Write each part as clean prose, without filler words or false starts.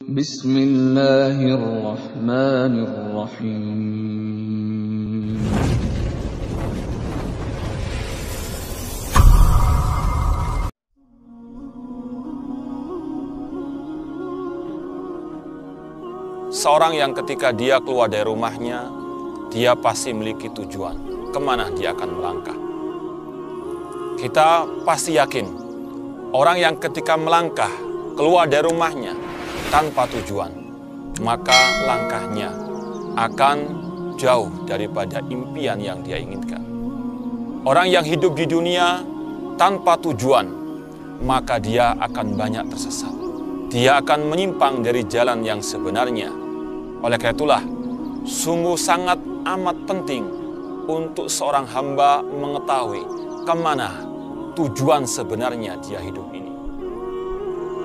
Bismillahirrahmanirrahim. Seorang yang ketika dia keluar dari rumahnya, dia pasti memiliki tujuan kemana dia akan melangkah. Kita pasti yakin, orang yang ketika melangkah keluar dari rumahnya tanpa tujuan, maka langkahnya akan jauh daripada impian yang dia inginkan. Orang yang hidup di dunia tanpa tujuan, maka dia akan banyak tersesat. Dia akan menyimpang dari jalan yang sebenarnya. Oleh karena itulah, sungguh sangat amat penting untuk seorang hamba mengetahui kemana tujuan sebenarnya dia hidup ini.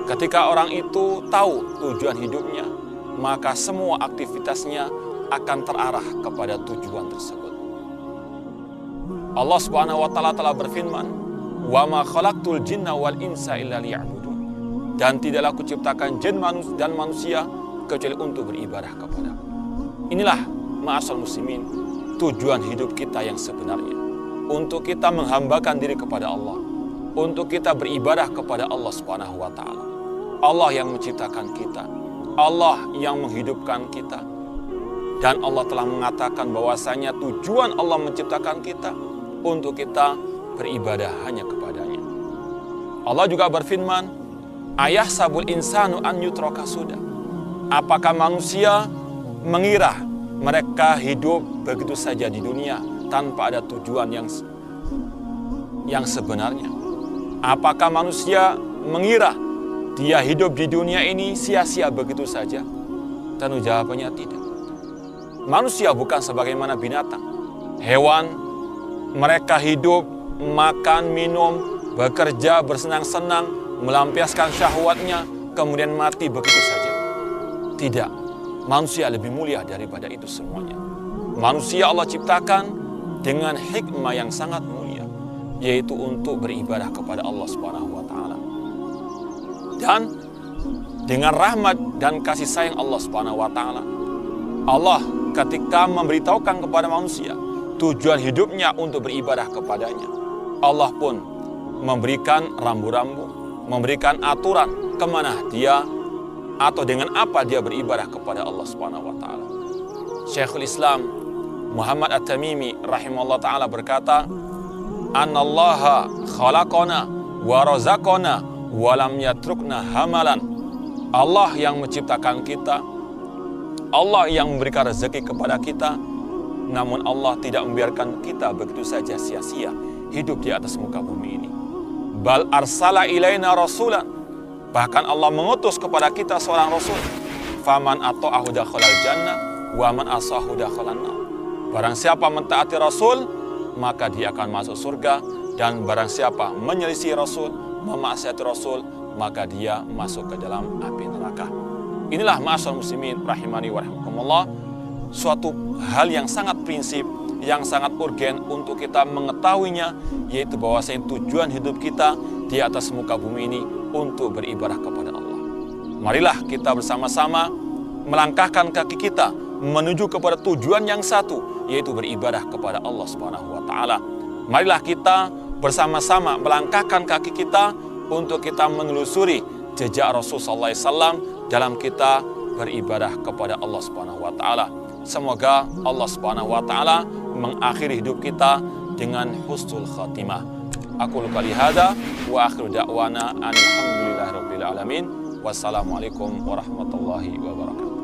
Ketika orang itu tahu tujuan hidupnya, maka semua aktivitasnya akan terarah kepada tujuan tersebut. Allah Subhanahu wa taala telah berfirman, "Wa ma khalaqtul jinna wal insa illa liya'budun." Dan tidaklah kuciptakan jin dan manusia kecuali untuk beribadah kepadaku. Inilah ma'asal muslimin, tujuan hidup kita yang sebenarnya. Untuk kita menghambakan diri kepada Allah, untuk kita beribadah kepada Allah Subhanahu wa taala. Allah yang menciptakan kita, Allah yang menghidupkan kita. Dan Allah telah mengatakan bahwasanya tujuan Allah menciptakan kita untuk kita beribadah hanya kepadanya. Allah juga berfirman, "Ayahsabul insanu an yutraka suda." Apakah manusia mengira mereka hidup begitu saja di dunia tanpa ada tujuan yang sebenarnya? Apakah manusia mengira dia hidup di dunia ini sia-sia begitu saja? Tentu jawabannya tidak. Manusia bukan sebagaimana binatang. Hewan, mereka hidup, makan, minum, bekerja, bersenang-senang, melampiaskan syahwatnya, kemudian mati begitu saja. Tidak, manusia lebih mulia daripada itu semuanya. Manusia Allah ciptakan dengan hikmah yang sangat mulia, yaitu untuk beribadah kepada Allah Subhanahu wa taala. Dan dengan rahmat dan kasih sayang Allah Subhanahu wa taala, Allah ketika memberitahukan kepada manusia tujuan hidupnya untuk beribadah kepadanya, Allah pun memberikan rambu-rambu, memberikan aturan kemana dia atau dengan apa dia beribadah kepada Allah Subhanahu wa taala. Syekhul Islam Muhammad At-Tamimi rahimahullah taala berkata, "Anallaha khalaqana wa razaqana wa lam yatrukna hamalan." Allah yang menciptakan kita, Allah yang memberikan rezeki kepada kita, namun Allah tidak membiarkan kita begitu saja sia-sia hidup di atas muka bumi ini. Bal arsala ilaina rasulan, bahkan Allah mengutus kepada kita seorang rasul. Faman ata'ahu dakhalal jannah wa man asahu dakhalan nar. Barang siapa mentaati rasul, maka dia akan masuk surga, dan barang siapa menyelisih rasul, memaksiati rasul, maka dia masuk ke dalam api neraka. Inilah ma'asyiral muslimin rahimani wa rahimakumullah, suatu hal yang sangat prinsip, yang sangat urgen untuk kita mengetahuinya, yaitu bahwasanya tujuan hidup kita di atas muka bumi ini untuk beribadah kepada Allah. Marilah kita bersama-sama melangkahkan kaki kita menuju kepada tujuan yang satu, yaitu beribadah kepada Allah Subhanahu wa taala. Marilah kita bersama-sama melangkahkan kaki kita untuk kita menelusuri jejak Rasulullah SAW dalam kita beribadah kepada Allah Subhanahu wa taala. Semoga Allah Subhanahu wa taala mengakhiri hidup kita dengan husnul khatimah. Aku qali hada wa akhiru da'wana alhamdulillahirabbil alamin. Wassalamualaikum warahmatullahi wabarakatuh.